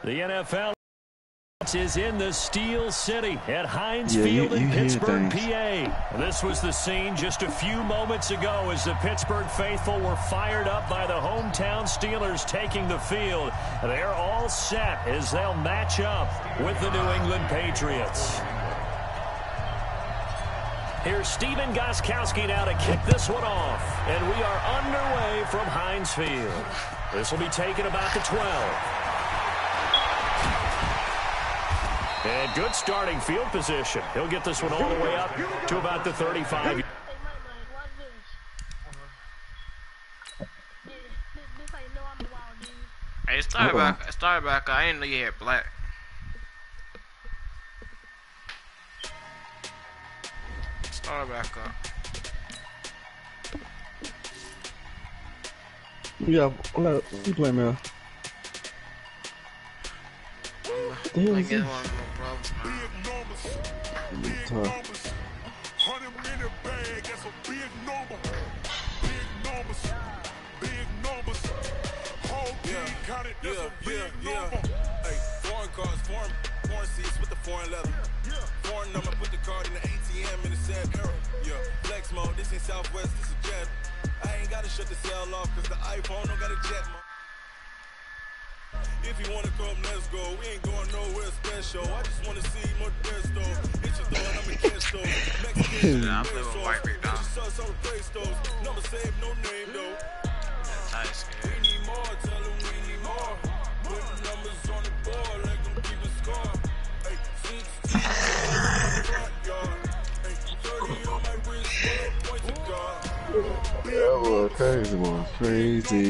The NFL is in the Steel City at Heinz Field in Pittsburgh, PA. This was the scene just a few moments ago as the Pittsburgh faithful were fired up by the hometown Steelers taking the field. They're all set as they'll match up with the New England Patriots. Here's Stephen Gostkowski now to kick this one off. And we are underway from Heinz Field. This will be taken about the 12. And good starting field position. He'll get this one all the way up to about the 35. Hey, start back. I didn't know you had black. Start back up. Yeah, you play, man. I get one more problems now. Yeah. Hey, foreign cars, foreign seats with the foreign leather. Foreign number, put the card in the ATM in the sad era. Yeah, flex mode, this ain't Southwest, this is jet. I ain't gotta shut the cell off, cause the iPhone don't got a jet mode. If you wanna come, let's go. We ain't going nowhere special. I just wanna see more best though. It's just throwing, I'm a guest though. Mexican, I'm living white right now. Number save, no name though. That's nice, we need more, tell them we need more. Put numbers on the board, like them keep a score. Hey, 16 front yard. Hey, 30 on my wrist, point to God. That was crazy, boy. Crazy.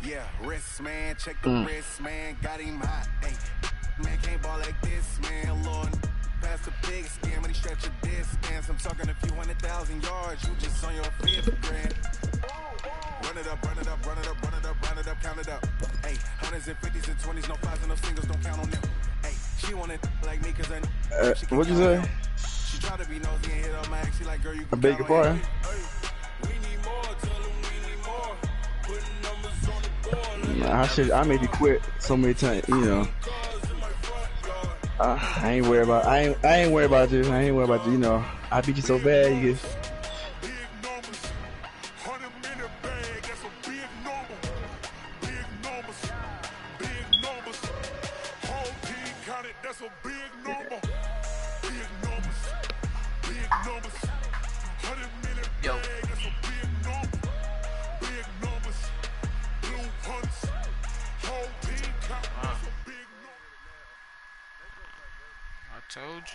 Yeah, wrist man, check the wrist man, got him hot. Hey, man can't ball like this, man. Lord, pass the big scam, but he stretch a distance. I'm talking a few 100,000 yards, you just on your fifth grand. Run it up, count it up. Hey, hundreds and fifties and 20s, no fives and no singles, don't count on them. Hey, she want it like me, cause I know. What'd you say? She try to be nosy and hit up my ex, she like, girl, you I beg your pardon. I made you quit so many times, you know. I ain't worried about. I ain't worried about you. I ain't worried about you. You know, I beat you so bad. You get.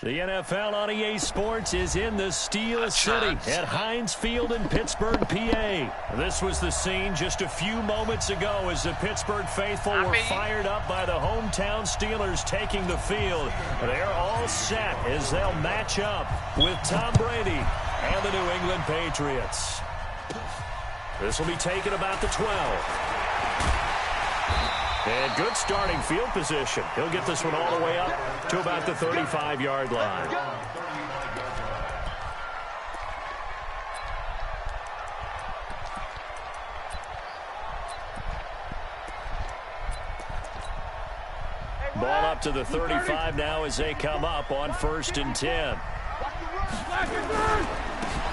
The NFL on EA Sports is in the Steel City at Heinz Field in Pittsburgh, PA. This was the scene just a few moments ago as the Pittsburgh faithful were fired up by the hometown Steelers taking the field. They're all set as they'll match up with Tom Brady and the New England Patriots. This will be taken about the 12. And good starting field position. He'll get this one all the way up to about the 35-yard line. Ball up to the 35 now as they come up on 1st and 10.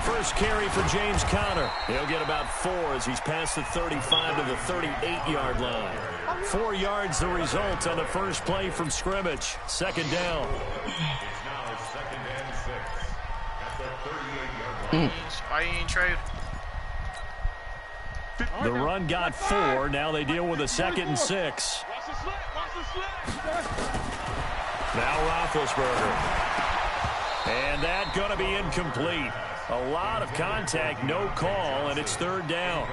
First carry for James Conner. He'll get about 4 as he's past the 35 to the 38-yard line. 4 yards the result on the first play from scrimmage. Second down. Why you ain't trade? The run got 4. Now they deal with a 2nd and 6. Now Roethlisberger. And that going to be incomplete. A lot of contact, no call, and it's 3rd down.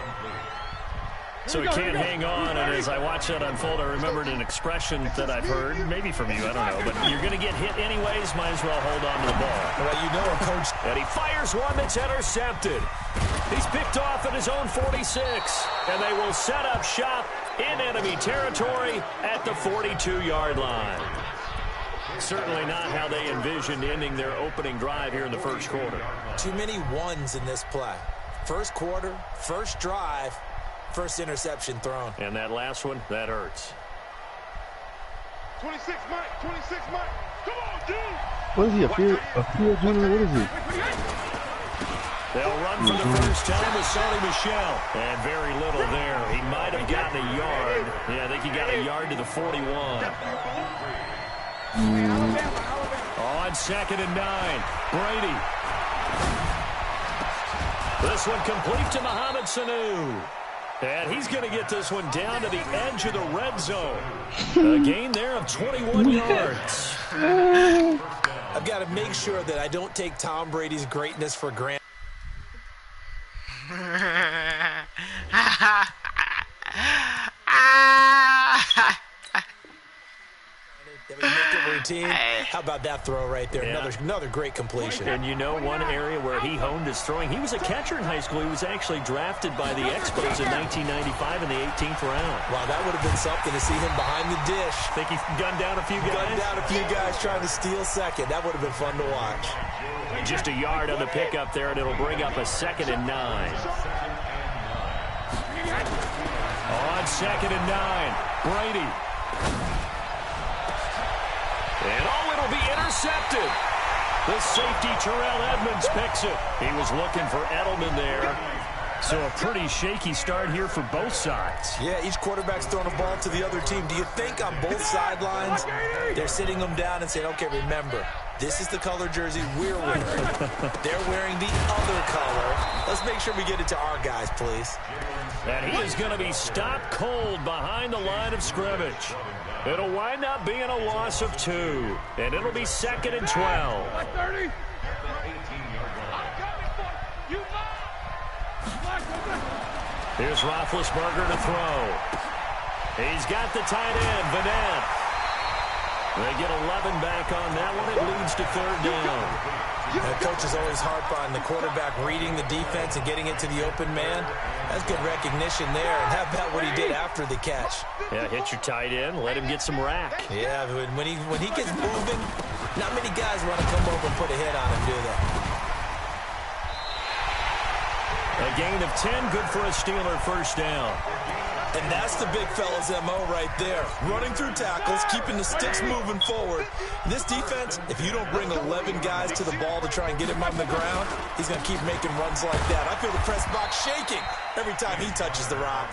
So he can't hang on, and as I watch that unfold, I remembered an expression that I've heard, maybe from you, I don't know, but you're going to get hit anyways, might as well hold on to the ball. Well, you know it, Coach. And he fires one that's intercepted. He's picked off at his own 46, and they will set up shop in enemy territory at the 42-yard line. Certainly not how they envisioned ending their opening drive here in the first quarter. Too many ones in this play. First quarter, first drive, first interception thrown. And that last one, that hurts. 26 Mike, 26 Mike. Come on, dude. What is he, a field runner? What is he? They'll run for the first time with Sony Michel. And very little there. He might have gotten a yard. Yeah, I think he got a yard to the 41. On 2nd and 9, Brady. This one complete to Mohamed Sanu. And he's going to get this one down to the edge of the red zone. A gain there of 21 yards. I've got to make sure that I don't take Tom Brady's greatness for granted. That we make it routine. How about that throw right there? Yeah. Another great completion. And you know one area where he honed his throwing? He was a catcher in high school. He was actually drafted by the Expos in 1995 in the 18th round. Wow, that would have been something to see him behind the dish. Think he gunned down a few guys? Gunned down a few guys trying to steal second. That would have been fun to watch. Just a yard on the pickup there, and it'll bring up a 2nd and 9. On 2nd and 9, Brady. And it'll be intercepted. The safety, Terrell Edmonds, picks it. He was looking for Edelman there. So a pretty shaky start here for both sides. Yeah, each quarterback's throwing a ball to the other team. Do you think on both sidelines they're sitting them down and saying, okay, remember, this is the color jersey we're wearing. They're wearing the other color. Let's make sure we get it to our guys, please. And he is going to be stopped cold behind the line of scrimmage. It'll wind up being a loss of 2. And it'll be 2nd and 12. Here's Roethlisberger to throw. He's got the tight end, Vanette. They get 11 back on that one. It leads to 3rd down. The coaches always harp on the quarterback reading the defense and getting it to the open man. That's good recognition there. And how about what he did after the catch? Yeah, hit your tight end, let him get some rack. Yeah, when he gets moving, not many guys want to come over and put a hit on him, do they? A gain of 10, good for a Steeler first down. And that's the big fella's MO right there. Running through tackles, keeping the sticks moving forward. This defense, if you don't bring 11 guys to the ball to try and get him on the ground, he's going to keep making runs like that. I feel the press box shaking every time he touches the rock.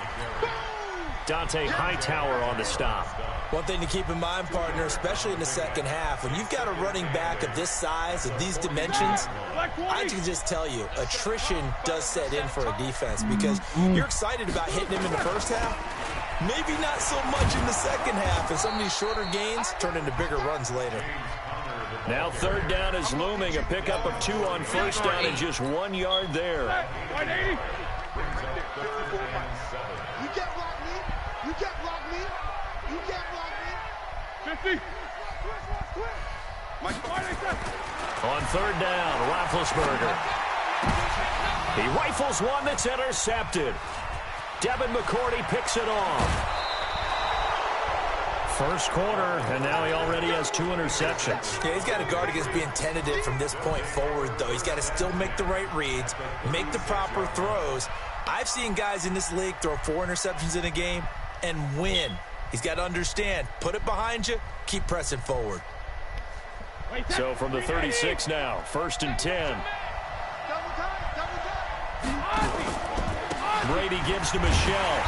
Dante Hightower on the stop. One thing to keep in mind, partner, especially in the second half, when you've got a running back of this size, of these dimensions, I can just tell you, attrition does set in for a defense because you're excited about hitting him in the first half, maybe not so much in the second half, and some of these shorter gains turn into bigger runs later. Now 3rd down is looming, a pickup of 2 on first down and just 1 yard there. You can't block me. You can't block me. You can't block me. 50. On 3rd down, Roethlisberger. He rifles one that's intercepted. Devin McCourty picks it off. First quarter, and now he already has 2 interceptions. Yeah, he's got to guard against being tentative from this point forward, though. He's got to still make the right reads, make the proper throws. I've seen guys in this league throw 4 interceptions in a game and win. He's got to understand, put it behind you, keep pressing forward. So from the 36 now, 1st and 10. Brady gives to Michel.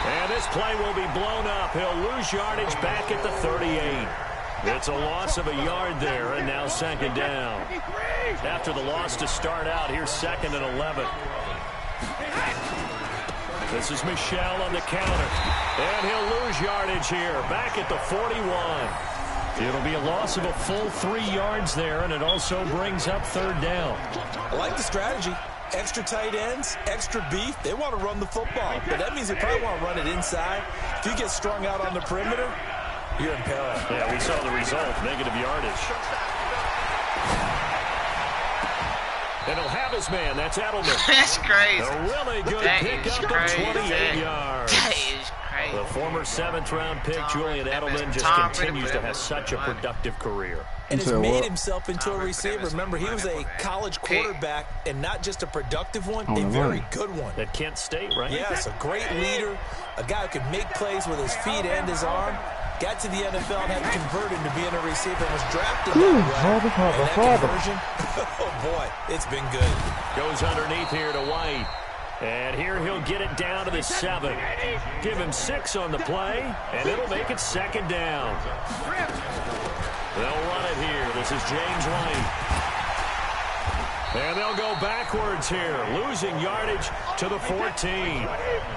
And this play will be blown up. He'll lose yardage back at the 38. It's a loss of a yard there, and now 2nd down. After the loss to start out, here's 2nd and 11. This is Michel on the counter. And he'll lose yardage here, back at the 41. It'll be a loss of a full 3 yards there, and it also brings up 3rd down. I like the strategy. Extra tight ends, extra beef. They want to run the football, but that means they probably want to run it inside. If you get strung out on the perimeter, you're in peril. Yeah, we saw the result, negative yardage. And he'll have his man. That's Edelman. That's crazy. A really good pickup of 28 yards. That is crazy. The former 7th-round pick, Julian Edelman, just continues to have such a productive career. And has made himself into a receiver. Remember, he was a college quarterback, and not just a productive one, a very good one. At Kent State, right? Yes, a great leader, a guy who could make plays with his feet and his arm. Got to the NFL and had converted to being a receiver and was drafted that way. And that conversion, oh boy, it's been good. Goes underneath here to White. And here he'll get it down to the 7. Give him 6 on the play, and it'll make it 2nd down. They'll run it here. This is James White. And they'll go backwards here, losing yardage to the 14.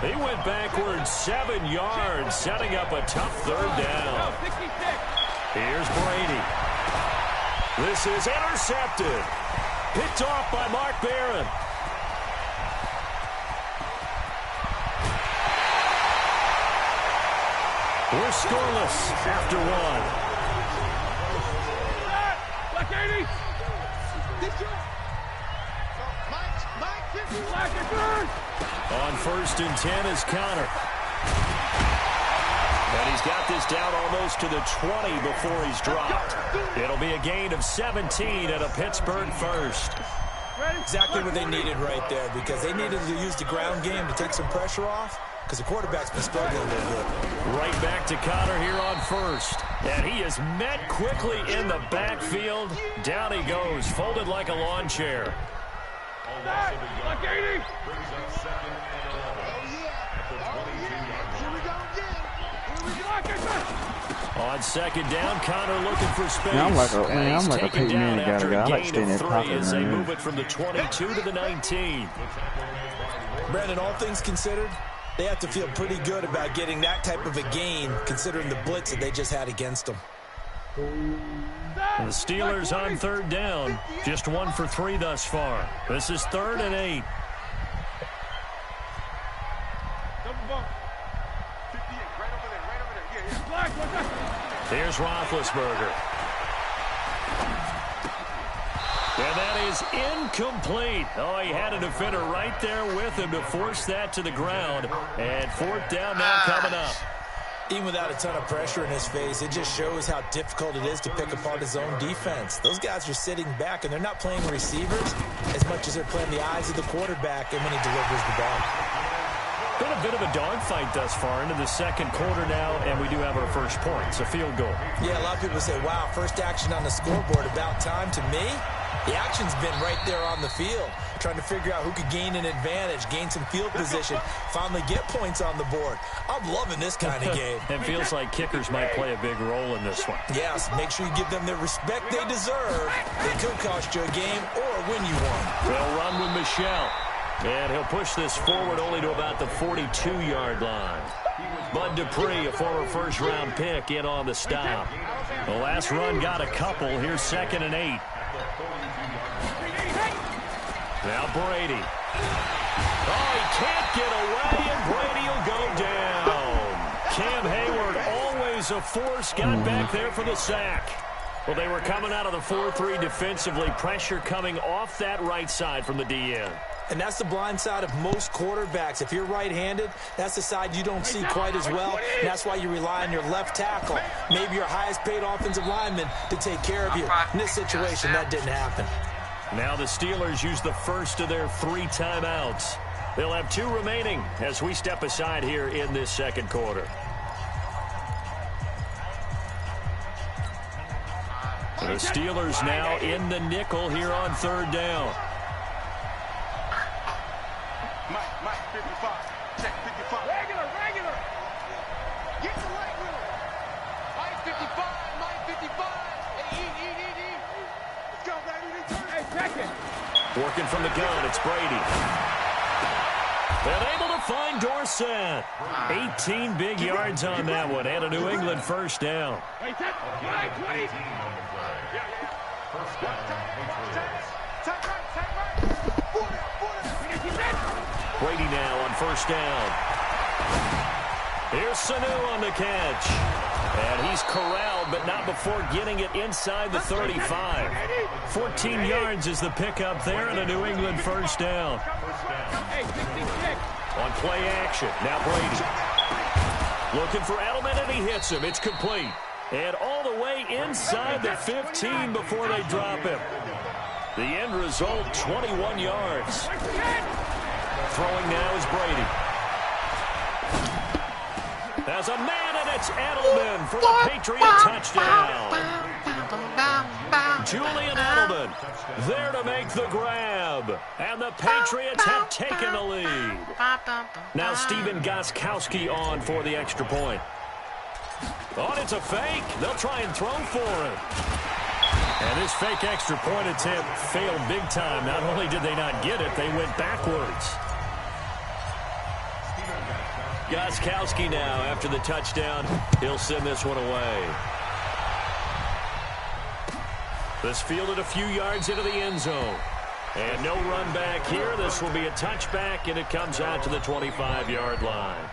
He went backwards 7 yards, setting up a tough 3rd down. Here's Brady. This is intercepted. Picked off by Mark Barron. We're scoreless after 1. On 1st and 10 is Connor. And he's got this down almost to the 20 before he's dropped. It'll be a gain of 17 at a Pittsburgh first. Exactly what they needed right there, because they needed to use the ground game to take some pressure off, because the quarterback's been struggling a little bit. Right back to Connor here on 1st. And he is met quickly in the backfield. Down he goes, folded like a lawn chair. On 2nd down, Connor looking for space. Man, I'm like a Peyton Manning guy. I like staying in pocket, as they man. move it from the 22 to the 19. Brandon, all things considered, they have to feel pretty good about getting that type of a gain, considering the blitz that they just had against them. The Steelers on 3rd down, just 1 for 3 thus far. This is 3rd and 8. Here's Roethlisberger. And that is incomplete. Oh, he had a defender right there with him to force that to the ground. And 4th down now coming up. Even without a ton of pressure in his face, it just shows how difficult it is to pick apart his own defense. Those guys are sitting back, and they're not playing receivers as much as they're playing the eyes of the quarterback and when he delivers the ball. Been a bit of a dogfight thus far into the 2nd quarter now, and we do have our first points, a field goal. Yeah, a lot of people say, wow, first action on the scoreboard, about time. To me, the action's been right there on the field, trying to figure out who could gain an advantage, gain some field position, finally get points on the board. I'm loving this kind of game. It feels like kickers might play a big role in this one. Yes, make sure you give them the respect they deserve. They could cost you a game or win you one. They'll run with Michelle. And he'll push this forward only to about the 42-yard line. Bud Dupree, a former first-round pick, in on the stop. The last run got a couple. Here's 2nd and 8. Now Brady. Oh, he can't get away, and Brady will go down. Cam Hayward, always a force, got back there for the sack. Well, they were coming out of the 4-3 defensively. Pressure coming off that right side from the DN. And that's the blind side of most quarterbacks. If you're right-handed, that's the side you don't see quite as well. And that's why you rely on your left tackle, maybe your highest-paid offensive lineman, to take care of you. In this situation, that didn't happen. Now the Steelers use the first of their 3 timeouts. They'll have 2 remaining as we step aside here in this 2nd quarter. The Steelers now in the nickel here on 3rd down. Mike, 55. Check 55. Regular. Get the right wheel. Mike 55. Hey, eat. Let's go, Brady. Hey, second. Working from the gun, it's Brady. And able to find Dorsett. 18 big yards on that one, and a New England first down. Hey, 20. Brady now on 1st down. Here's Sanu on the catch. And he's corralled, but not before getting it inside the 35. 14 yards is the pickup there, and a New England first down. On play action, now Brady. Looking for Edelman, and he hits him. It's complete. And all the way inside the 15 before they drop him. The end result, 21 yards. Throwing now is Brady. There's a man, and it's Edelman for the Patriot touchdown. Julian Edelman there to make the grab. And the Patriots have taken the lead. Now Stephen Gostkowski on for the extra point. Oh, it's a fake. They'll try and throw for him. And this fake extra point attempt failed big time. Not only did they not get it, they went backwards. Gostkowski now, after the touchdown, he'll send this one away. This fielded a few yards into the end zone. And no run back here. This will be a touchback, and it comes out to the 25-yard line.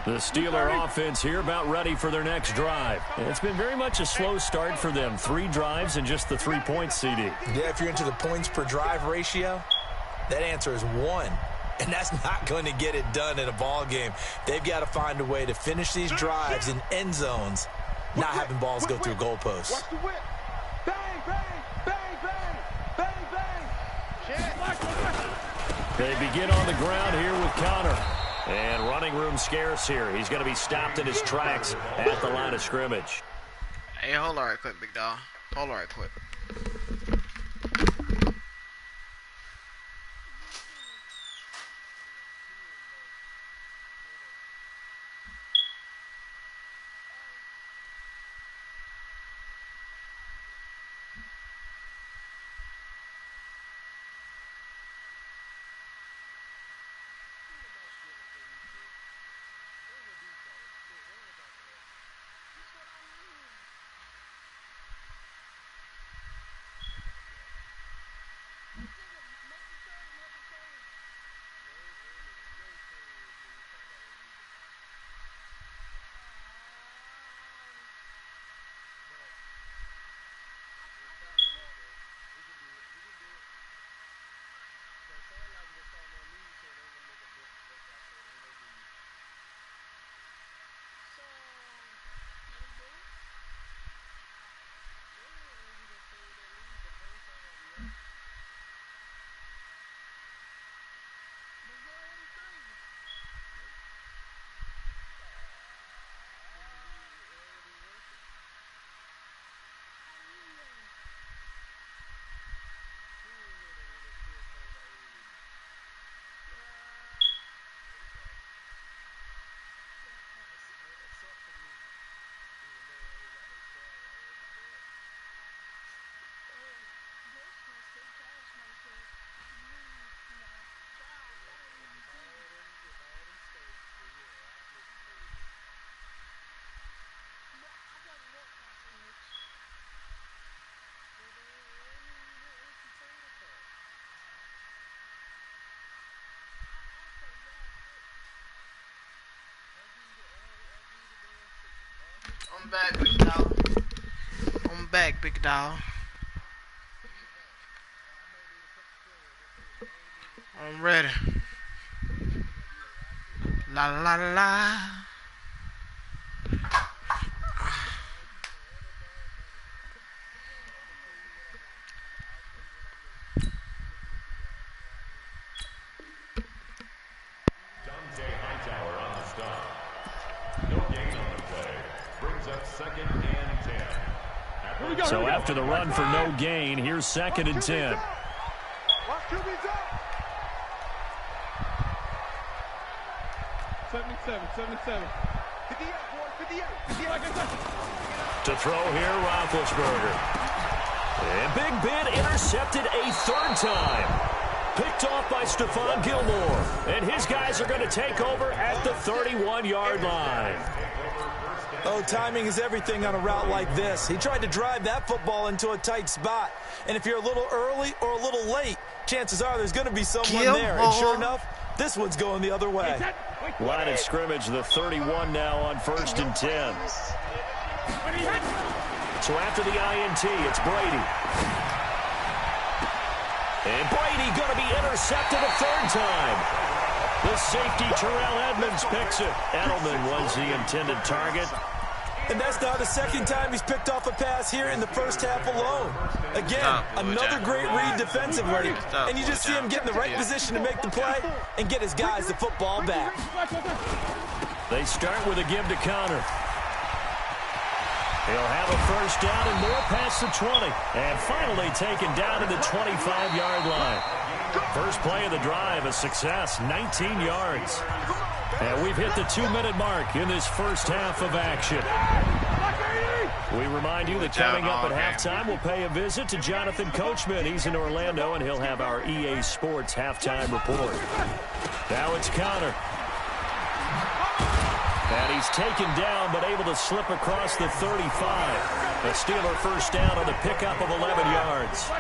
The Steeler offense here about ready for their next drive. And it's been very much a slow start for them. 3 drives and just the 3 points, CD. Yeah, if you're into the points per drive ratio, that answer is 1. And that's not going to get it done in a ball game. They've got to find a way to finish these drives in end zones, not having balls go through goalposts. Watch the whip. Bang, bang, bang, bang, bang, bang. They begin on the ground here with Connor. And running room scarce here. He's going to be stopped in his tracks at the line of scrimmage. Hey, hold on right quick, big dog. Hold on right quick. I'm back, big dog. I'm back, big dog. I'm ready. La la la. So after the run for no gain, here's 2nd and 10. Watch QB's up. 77. 58, boy, 58. To throw here, Roethlisberger. And Big Ben intercepted a 3rd time. Picked off by Stephon Gilmore. And his guys are going to take over at the 31-yard line. Oh, timing is everything on a route like this. He tried to drive that football into a tight spot. And if you're a little early or a little late, chances are there's going to be someone there. And sure enough, this one's going the other way. Line of scrimmage, the 31 now on 1st and 10. So after the INT, it's Brady. And Brady going to be intercepted a 3rd time. The safety, Terrell Edmonds, picks it. Edelman was the intended target. And that's now the second time he's picked off a pass here in the first half alone. Again, another great read defensively. And you just see him get in the right position to make the play and get his guys the football back. They start with a give to Connor. He'll have a first down and more past the 20. And finally taken down to the 25-yard line. First play of the drive, a success, 19 yards. And we've hit the 2-minute mark in this first half of action. We remind you that coming up at halftime, we'll pay a visit to Jonathan Coachman. He's in Orlando, and he'll have our EA Sports halftime report. Now it's Connor. And he's taken down, but able to slip across the 35. A Steeler first down on the pickup of 11 yards.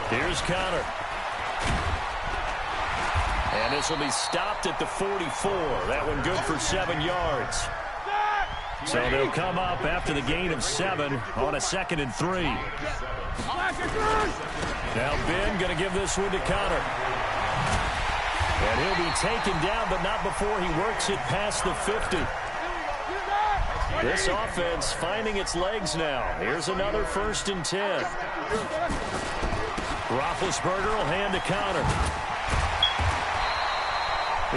Here's Connor. And this will be stopped at the 44. That one good for 7 yards. So they'll come up after the gain of 7 on a 2nd and 3. Now Ben going to give this one to Connor. And he'll be taken down, but not before he works it past the 50. This offense finding its legs now. Here's another 1st and 10. Roethlisberger will hand to Connor.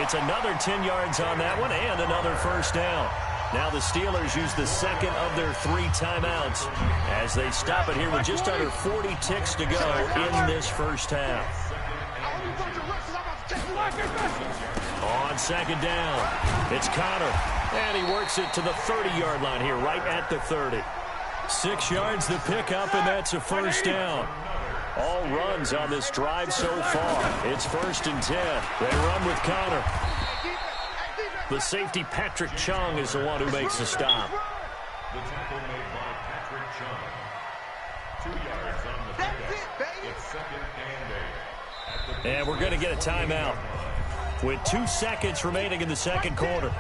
It's another 10 yards on that one and another first down. Now the Steelers use the second of their 3 timeouts as they stop it here with just under 40 ticks to go in this first half. On 2nd down, it's Connor. And he works it to the 30-yard line here, right at the 30. 6 yards the pickup, and that's a first down. All runs on this drive so far. It's 1st and 10. They run with Connor. The safety, Patrick Chung, is the one who makes the stop. The tackle made by Patrick Chung. 2 yards on the pickup. It's 2nd and 8. And we're going to get a timeout with 2 seconds remaining in the second quarter.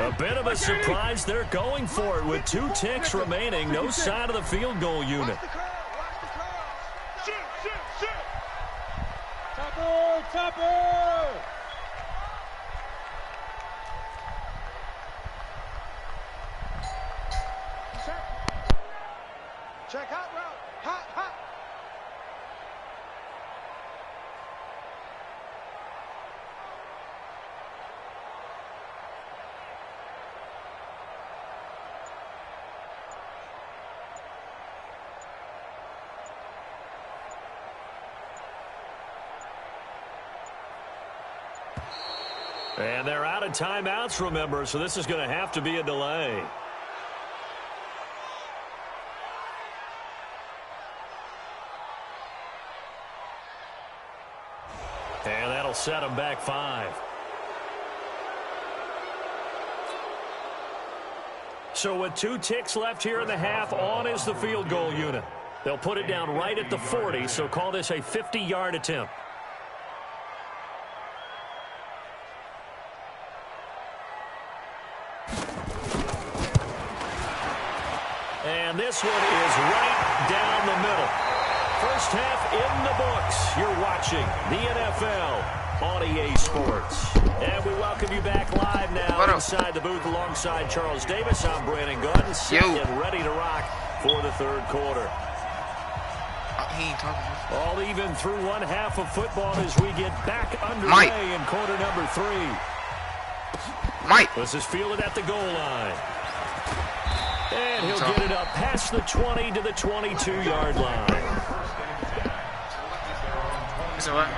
A bit of a surprise. They're going for it with 2 ticks remaining. No sign of the field goal unit. Topper! Check hot route. Hot. And they're out of timeouts, remember, so this is going to have to be a delay. And that'll set them back 5. So with 2 ticks left here in the half, on is the field goal unit. They'll put it down right at the 40, so call this a 50-yard attempt. And this one is right down the middle. First half in the books. You're watching the NFL on EA Sports. And we welcome you back live now inside the booth alongside Charles Davis. I'm Brandon Gordon, set and ready to rock for the third quarter. All even through one half of football as we get back underway in quarter number 3. This is fielded at the goal line. And he'll get it up past the 20 to the 22-yard line. So what?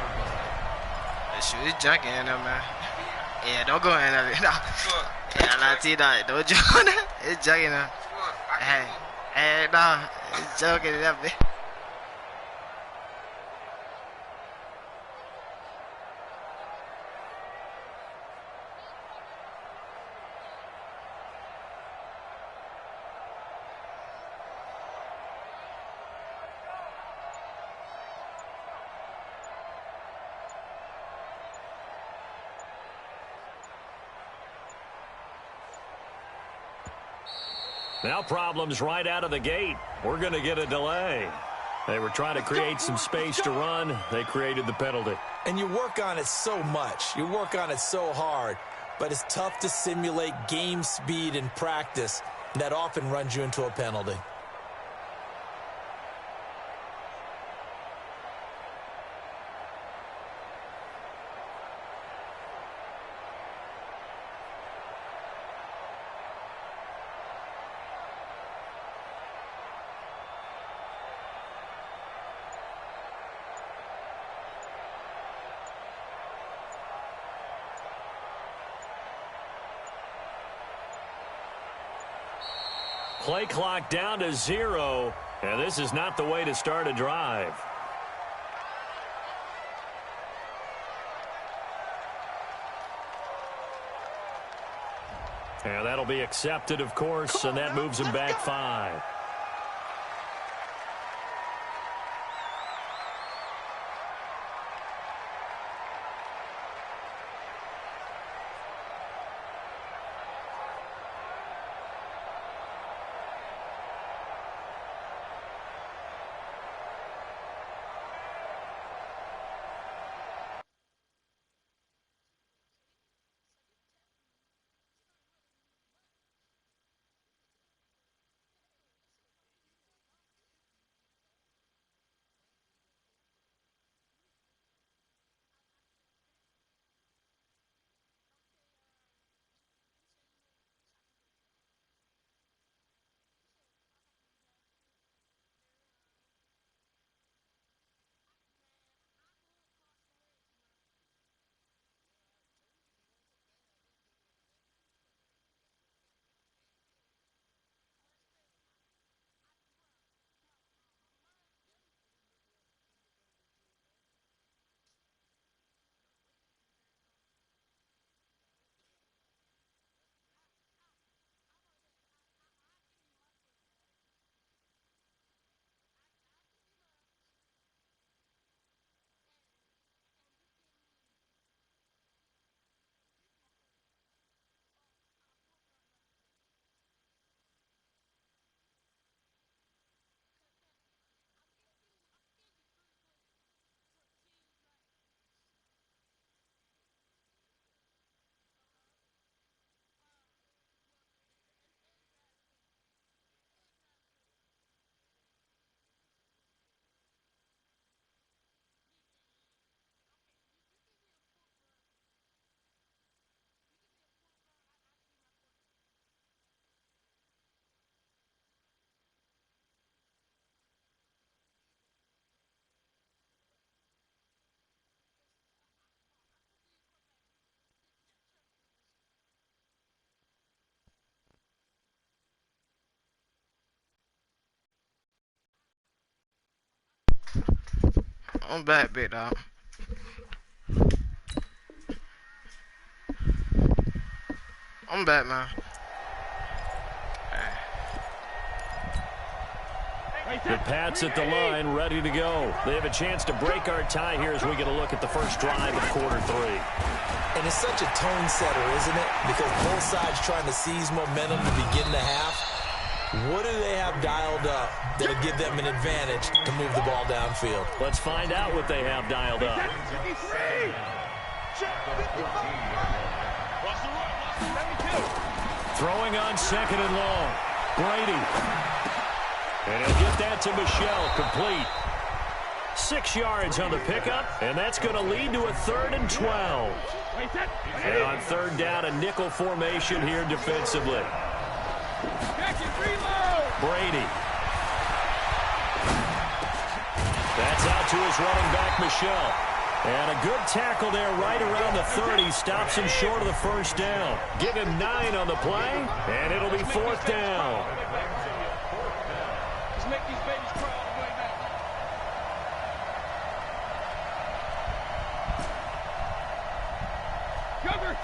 Shoot, it's junking in there, man. Yeah, don't go in there. No. Yeah, I see that. Don't jump on that. It's junking there. Hey, no. It's joking in there, man. Now problems right out of the gate. We're going to get a delay. They were trying to create some space to run. They created the penalty. And you work on it so much. You work on it so hard. But it's tough to simulate game speed in practice. And that often runs you into a penalty. Play clock down to 0, and this is not the way to start a drive. And that'll be accepted, of course, and that moves him back 5. I'm back, big dog. I'm back, man. The Pats at the line, ready to go. They have a chance to break our tie here as we get a look at the first drive of quarter 3. And it's such a tone setter, isn't it? Because both sides trying to seize momentum to begin the half. What do they have dialed up that'll give them an advantage to move the ball downfield? Let's find out what they have dialed up. Throwing on 2nd and long. Brady. And he'll get that to Michel, complete. 6 yards on the pickup, and that's going to lead to a 3rd and 12. And on 3rd down, a nickel formation here defensively. Brady. That's out to his running back, Michel. And a good tackle there right around the 30. Stops him short of the first down. Give him 9 on the play, and it'll be 4th down. Just make these babies cry all the way back.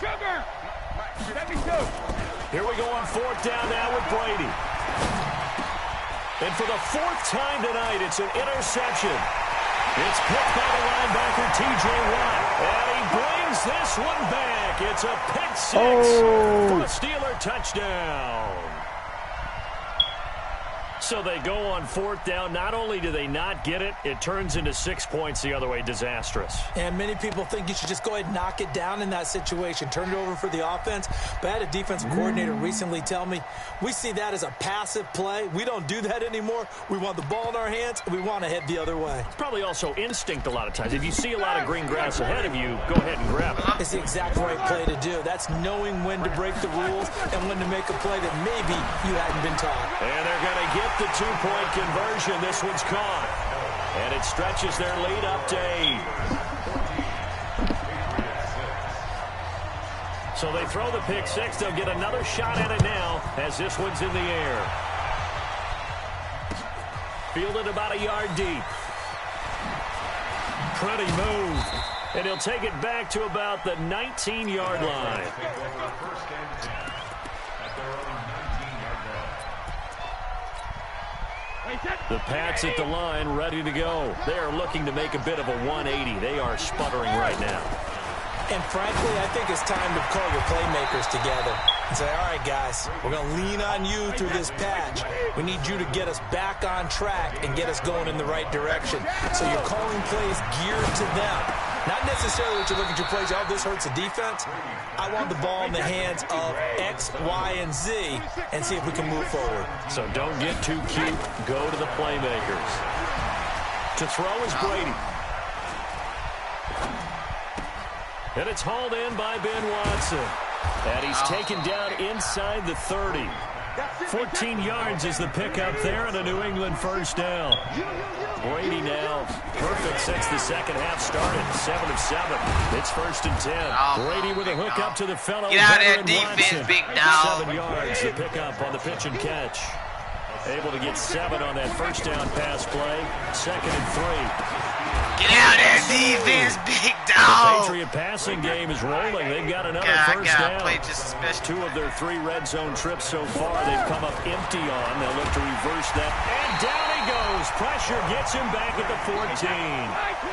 Sugar! Let me go. Here we go on 4th down now with Brady. And for the 4th time tonight, it's an interception. It's picked by the linebacker, T.J. Watt. And he brings this one back. It's a pick 6 for a Steeler touchdown. So they go on 4th down. Not only do they not get it, it turns into 6 points the other way. Disastrous. And many people think you should just go ahead and knock it down in that situation. Turn it over for the offense. But I had a defensive coordinator recently tell me, we see that as a passive play. We don't do that anymore. We want the ball in our hands, and we want to head the other way. It's probably also instinct a lot of times. If you see a lot of green grass ahead of you, go ahead and grab it. It's the exact right play to do. That's knowing when to break the rules and when to make a play that maybe you hadn't been taught. And they're going to get the 2-point conversion. This one's caught. And it stretches their lead up to 8. So they throw the pick 6. They'll get another shot at it now as this one's in the air. Fielded about a yard deep. Pretty move. And he'll take it back to about the 19-yard line. The Pats at the line, ready to go. They are looking to make a bit of a 180. They are sputtering right now. And frankly, I think it's time to call your playmakers together and say, all right, guys, we're going to lean on you through this patch. We need you to get us back on track and get us going in the right direction. So you're calling plays geared to them. Not necessarily that you look at your plays, oh, this hurts the defense. I want the ball in the hands of X, Y, and Z and see if we can move forward. So don't get too cute. Go to the playmakers. To throw is Brady. And it's hauled in by Ben Watson. And he's taken down inside the 30. 14 yards is the pickup there and a New England first down. Brady now perfect since the second half started. 7 of 7. It's 1st and 10. Brady with a hook up to the fellow. Get out of there, defense, big dog. 7 yards, the pickup on the pitch and catch. Able to get 7 on that first down pass play. 2nd and 3. Get out there, defense, big dog. The Patriot passing game is rolling. They've got another first down. Play just 2 of their 3 red zone trips so far. They've come up empty on. They'll look to reverse that. And down he goes. Pressure gets him back at the 14.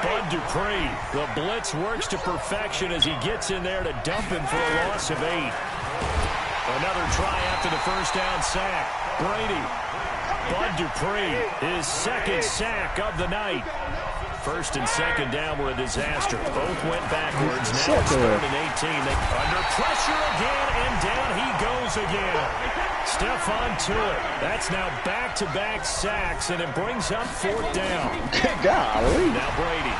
Bud Dupree. The blitz works to perfection as he gets in there to dump him for a loss of 8. Another try after the first down sack. Brady. Bud Dupree, his 2nd sack of the night. 1st and 2nd down were a disaster. Both went backwards. Now it's 3rd and 18. Under pressure again, and down he goes again. Stephon Tuitt. That's now back-to-back sacks, and it brings up 4th down. Golly. Now Brady.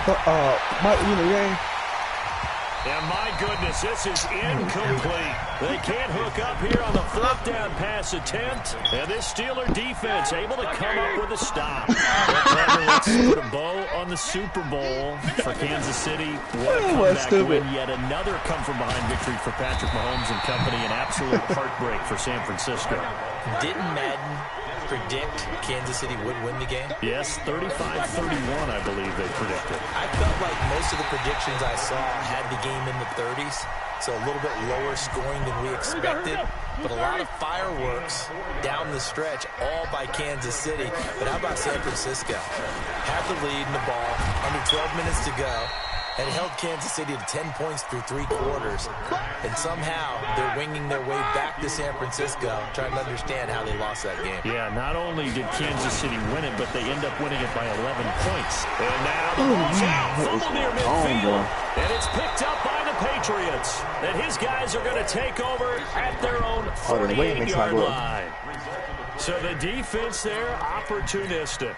And my goodness, this is incomplete. They can't hook up here on the 4th down pass attempt. And this Steeler defense able to come up with a stop. Let's put a bow on the Super Bowl for Kansas City. What a comeback win. Yet another come-from-behind victory for Patrick Mahomes and company. An absolute heartbreak for San Francisco. Didn't Madden predict Kansas City would win the game? Yes, 35-31, I believe they predicted. I felt like most of the predictions I saw had the game in the 30s, so a little bit lower scoring than we expected, but a lot of fireworks down the stretch, all by Kansas City. But how about San Francisco? Had the lead in the ball, under 12 minutes to go, and held Kansas City to 10 points through 3 quarters. And somehow they're winging their way back to San Francisco, trying to understand how they lost that game. Yeah, not only did Kansas City win it, but they end up winning it by 11 points. And now the ball's out, fumble near midfield. And it's picked up by the Patriots. And his guys are going to take over at their own 48-yard line. So the defense there, opportunistic.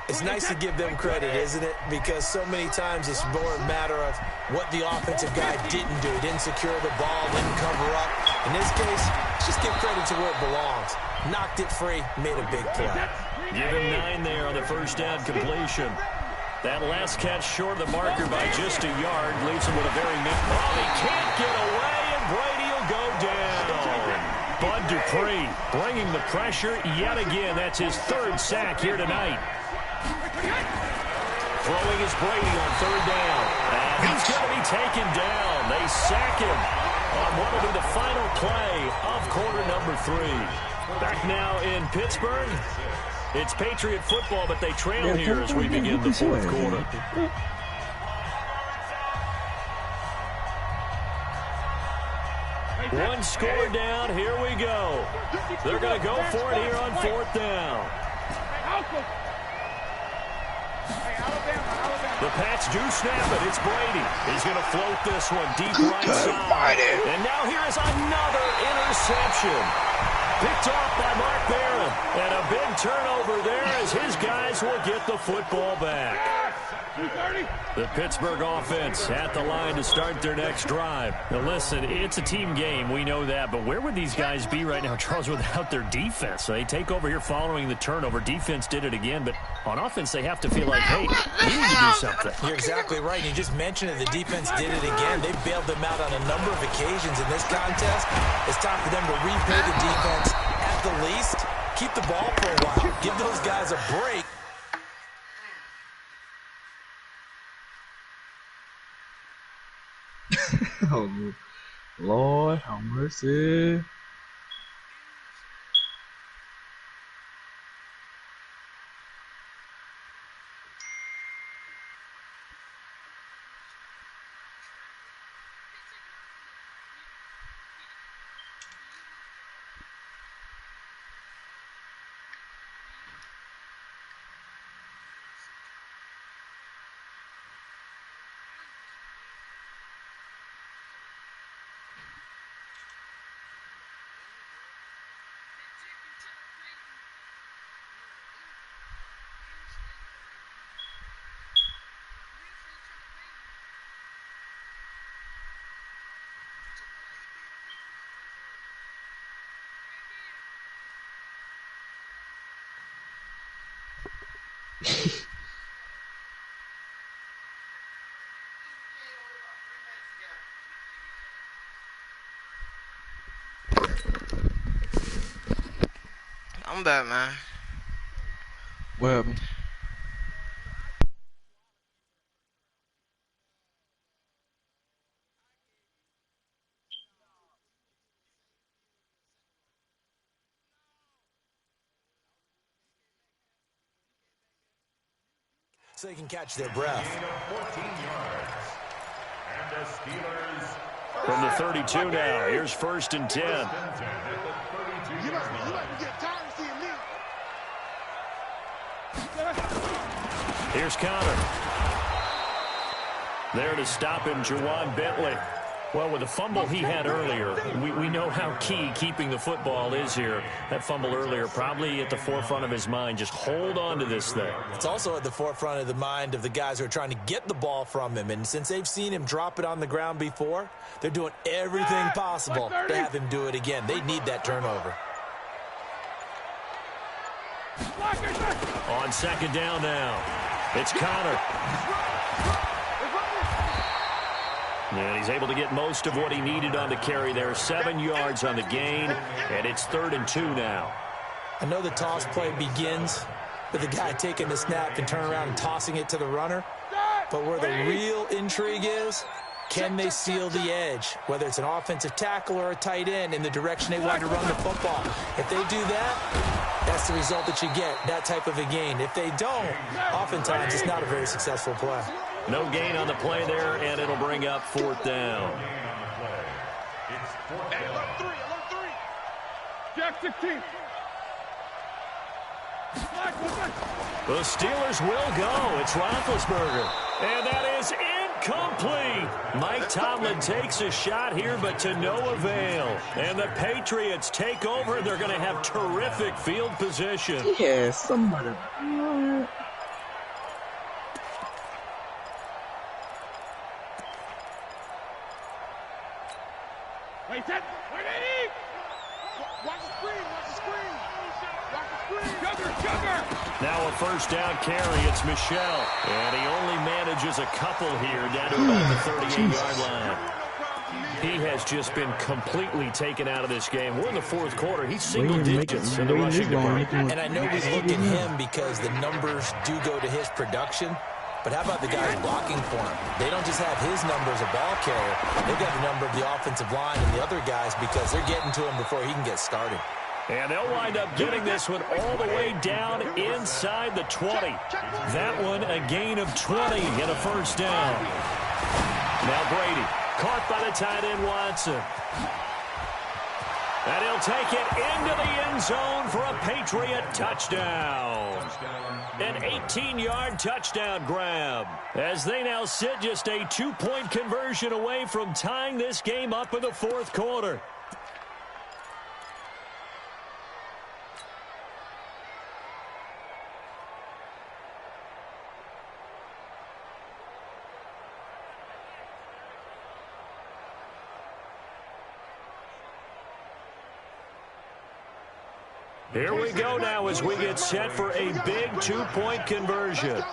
It's nice to give them credit, isn't it? Because so many times it's more a matter of what the offensive guy didn't do. He didn't secure the ball, didn't cover up. In this case, just give credit to where it belongs. Knocked it free, made a big play. Give him 9 there on the first down completion. That last catch short of the marker by just a yard leaves him with a very he can't get away, and Brady will go down. Bud Dupree bringing the pressure yet again. That's his 3rd sack here tonight. Throwing is Brady on 3rd down. And he's going to be taken down. They sack him on what will be the final play of quarter number 3. Back now in Pittsburgh. It's Patriot football, but they trail here as we begin the 4th quarter. One score down. Here we go. They're going to go for it here on 4th down. The Pats do snap it. It's Brady. He's going to float this one deep right side. And now here is another interception. Picked off by Mark Barron. And a big turnover there as his guys will get the football back. The Pittsburgh offense at the line to start their next drive. Now listen, it's a team game. We know that. But where would these guys be right now, Charles, without their defense? So they take over here following the turnover. Defense did it again. But on offense, they have to feel like, hey, we need to do something. You're exactly right. You just mentioned it. The defense did it again. They bailed them out on a number of occasions in this contest. It's time for them to repay the defense at the least. Keep the ball for a while. Give those guys a break. Oh, Lord, have mercy. I'm back, man. What happened? So they can catch their breath. 14 yards. And the Steelers From the 32 now, here's 1st and 10. You might get tired of seeing me. Here's Connor. There to stop him, Juwan Bentley. Well, with the fumble he had earlier, we know how key keeping the football is here. That fumble earlier probably at the forefront of his mind. Just hold on to this thing. It's also at the forefront of the mind of the guys who are trying to get the ball from him. And since they've seen him drop it on the ground before, they're doing everything possible to have him do it again. They need that turnover. On 2nd down now, it's Connor. And he's able to get most of what he needed on the carry there. 7 yards on the gain, and it's 3rd and 2 now. I know the toss play begins with the guy taking the snap and turning around and tossing it to the runner. But where the real intrigue is, can they seal the edge, whether it's an offensive tackle or a tight end, in the direction they want to run the football? If they do that, that's the result that you get, that type of a gain. If they don't, oftentimes it's not a very successful play. No gain on the play there, and it'll bring up 4th down. Alert 3. Jack 16. The Steelers will go. It's Roethlisberger. And that is incomplete. Mike Tomlin takes a shot here, but to no avail. And the Patriots take over. They're going to have terrific field position. Yeah, somebody. Wait, watch the screen. Sugar. Now a 1st down carry. It's Michelle. And he only manages a couple here down to about the 38-yard line. He has just been completely taken out of this game. We're in the 4th quarter. He's single digits in the rushing department. And I know we look at him because the numbers do go to his production. But how about the guys blocking for him? They don't just have his number as a ball carrier. They've got the number of the offensive line and the other guys because they're getting to him before he can get started. And they'll wind up getting this one all the way down inside the 20. That one a gain of 20 and a 1st down. Now Brady, caught by the tight end Watson. And he'll take it into the end zone for a Patriot touchdown. An 18-yard touchdown grab. As they now sit just a 2-point conversion away from tying this game up in the fourth quarter. Here we go now as we get set for a big 2-point conversion.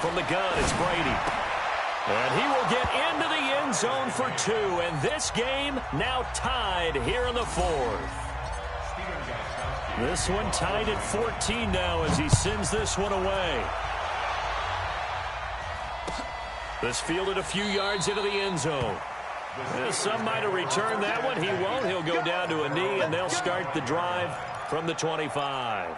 From the gun, it's Brady. And he will get into the end zone for 2. And this game now tied here in the fourth. This one tied at 14 now as he sends this one away. This fielded a few yards into the end zone. Some might have returned that one. He won't. He'll go down to a knee, and they'll start the drive from the 25.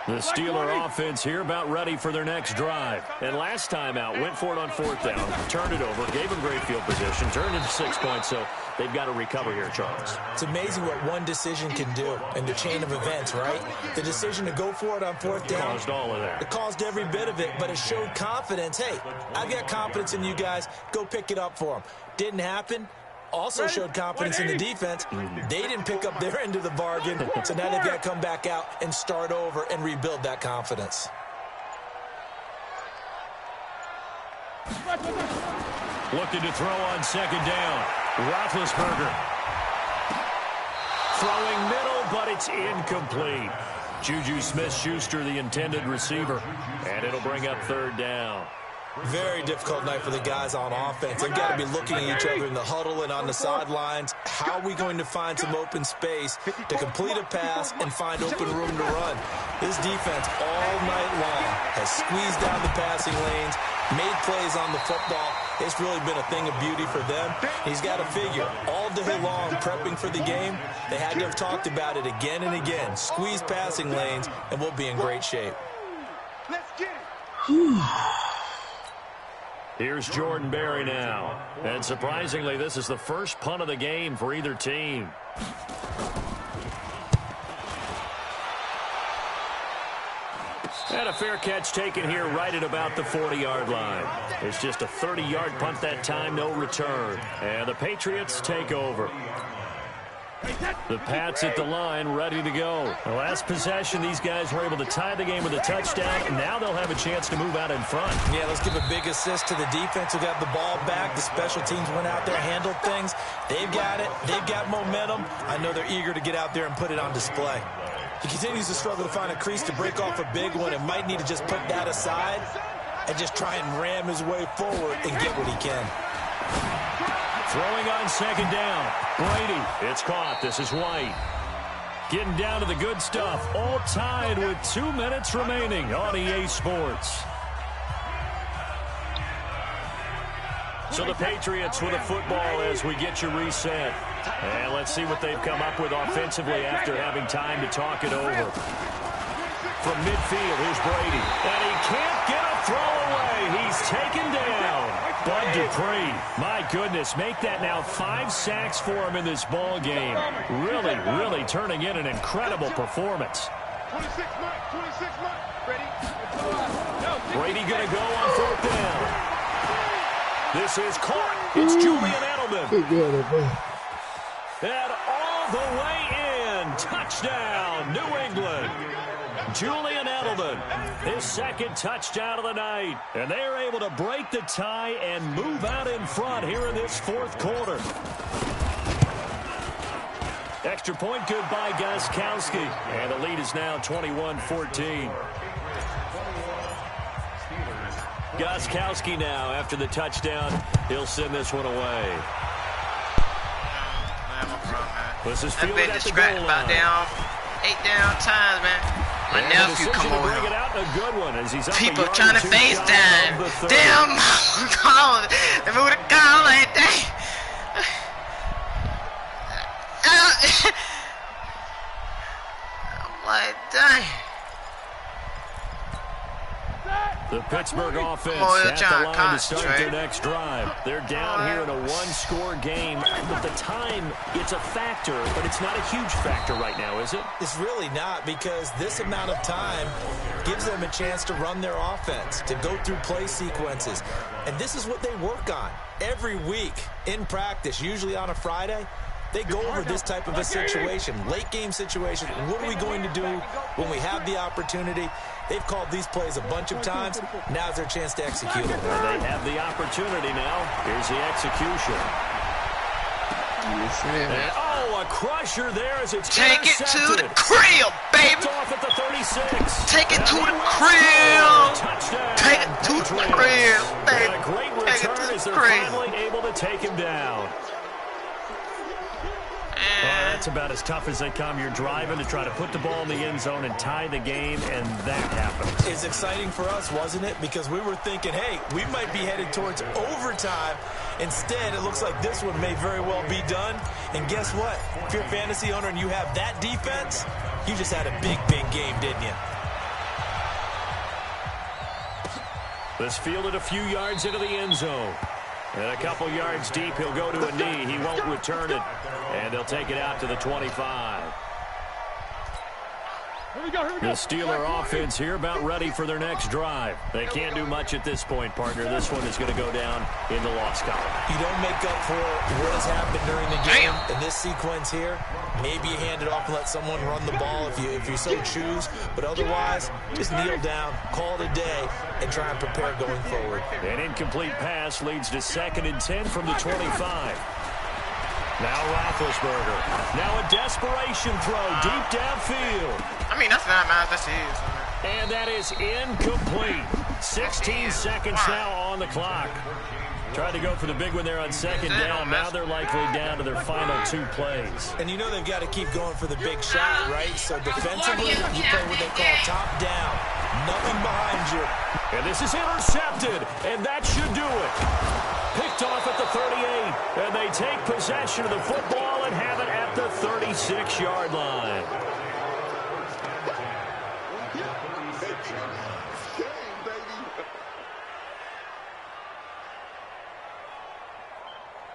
The Steeler offense here about ready for their next drive. And last time out, went for it on 4th down, turned it over, gave them great field position, turned into 6 points, so they've got to recover here, Charles. It's amazing what one decision can do in the chain of events, right? The decision to go for it on 4th down. Caused all of that. It caused every bit of it, but it showed confidence. Hey, I've got confidence in you guys. Go pick it up for them. Didn't happen. Also showed confidence in the defense. They didn't pick up their end of the bargain, so now they've got to come back out and start over and rebuild that confidence. Looking to throw on 2nd down. Roethlisberger. Throwing middle, but it's incomplete. Juju Smith-Schuster, the intended receiver. And it'll bring up 3rd down. Very difficult night for the guys on offense. They've got to be looking at each other in the huddle and on the sidelines. How are we going to find some open space to complete a pass and find open room to run? This defense all night long has squeezed down the passing lanes, made plays on the football. It's really been a thing of beauty for them. He's got to figure, all day long prepping for the game, they had to have talked about it again and again. Squeeze passing lanes, and we'll be in great shape. Let's get it. Here's Jordan Berry now. And surprisingly, this is the first punt of the game for either team. And a fair catch taken here right at about the 40-yard line. It's just a 30-yard punt that time, no return. And the Patriots take over. The Pats at the line, ready to go. The last possession, these guys were able to tie the game with a touchdown, and now they'll have a chance to move out in front. Yeah, let's give a big assist to the defense who got the ball back. The special teams went out there, handled things. They've got it. They've got momentum. I know they're eager to get out there and put it on display. He continues to struggle to find a crease to break off a big one and might need to just put that aside and just try and ram his way forward and get what he can. Throwing on 2nd down. Brady, it's caught. This is White. Getting down to the good stuff. All tied with 2 minutes remaining on EA Sports. So the Patriots with a football as we get you reset. And let's see what they've come up with offensively after having time to talk it over. From midfield, here's Brady. And he can't get a throw away. He's taken down. Bud Dupree, my goodness, make that now 5 sacks for him in this ball game. Really, really turning in an incredible performance. 26 months. Ready? Brady going to go on 4th down. This is caught. It's Julian Edelman. And all the way in. Touchdown, New England. Julian Edelman, his 2nd touchdown of the night. And they're able to break the tie and move out in front here in this 4th quarter. Extra point good by Gostkowski. And the lead is now 21-14. Gostkowski now after the touchdown. He'll send this one away. This is fielded at the goal line. About down 8 down times, man. My nephew come over. Bring it out, a good one as he's up people trying to FaceTime. Damn, come on. They moved the car like that. I'm like, dang. The Pittsburgh offense Oh, at the line to start their concentrate. next drive. They're down here in a one-score game. But the time, it's a factor, but it's not a huge factor right now, is it? It's really not, because this amount of time gives them a chance to run their offense, to go through play sequences. And this is what they work on every week in practice, usually on a Friday. They go over this type of a situation, late game situation. What are we going to do when we have the opportunity? They've called these plays a bunch of times. Now's their chance to execute it. They have the opportunity now. Here's the execution. And, oh, a crusher there as it's Take it to intercepted. the crib, baby. Picked off at the 36. Take it to And the he went crib. touchdown. Take it to the Patriots. crib, baby. And a great Take it to return the as they're crib. finally able to take him down. Well, that's about as tough as they come. You're driving to try to put the ball in the end zone and tie the game, and that happens. It's exciting for us, wasn't it? Because we were thinking, hey, we might be headed towards overtime. Instead, it looks like this one may very well be done. And guess what? If you're a fantasy owner and you have that defense, you just had a big, big game, didn't you? This fielded a few yards into the end zone. And a couple yards deep, he'll go to a knee. He won't return it. And they'll take it out to the 25. Here we go. The Steeler offense here about ready for their next drive. They can't do much at this point, partner. This one is going to go down in the loss column. You don't make up for what has happened during the game in this sequence here. Maybe you hand it off and let someone run the ball if you so choose. But otherwise, just kneel down, call it a day, and try and prepare going forward. An incomplete pass leads to 2nd and 10 from the 25. Now Roethlisberger. Now a desperation throw deep downfield. I mean, that's not bad. That's his. And that is incomplete. 16 seconds now on the clock. Tried to go for the big one there on 2nd down. Now they're likely down to their final 2 plays. And you know they've got to keep going for the big shot, right? So defensively, you play what they call top down. Nothing behind you. And this is intercepted, and that should do it. Picked off at the 38, and they take possession of the football and have it at the 36-yard line.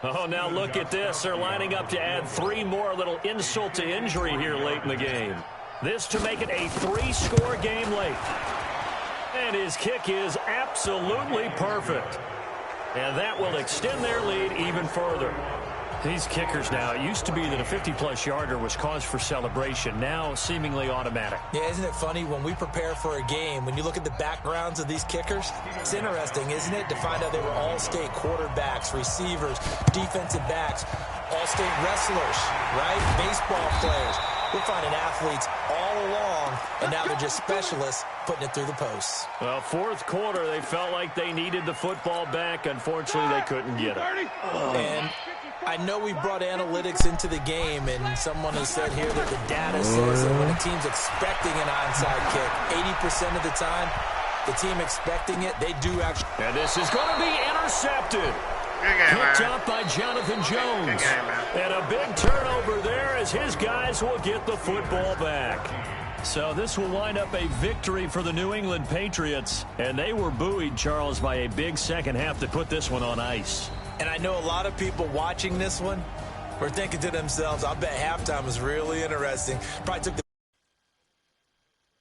Oh, now look at this. They're lining up to add 3 more, a little insult to injury here late in the game. This to make it a 3-score game late. And his kick is absolutely perfect. And that will extend their lead even further. These kickers now, it used to be that a 50-plus yarder was cause for celebration. Now seemingly automatic. Yeah, isn't it funny when we prepare for a game, when you look at the backgrounds of these kickers, it's interesting, isn't it, to find out they were all-state quarterbacks, receivers, defensive backs, all-state wrestlers, right? Baseball players. We're finding athletes all along, and now they're just specialists putting it through the posts. Well, 4th quarter, they felt like they needed the football back. Unfortunately, they couldn't get it. And I know we brought analytics into the game, and someone has said here that the data says that when a team's expecting an onside kick, 80% of the time, the team expecting it, they do actually. And this is going to be intercepted. Picked up by Jonathan Jones. And a big turnover there as his guys will get the football back. So this will wind up a victory for the New England Patriots. And they were buoyed, Charles, by a big second half that put this one on ice. And I know a lot of people watching this one were thinking to themselves, I bet halftime was really interesting. Probably took the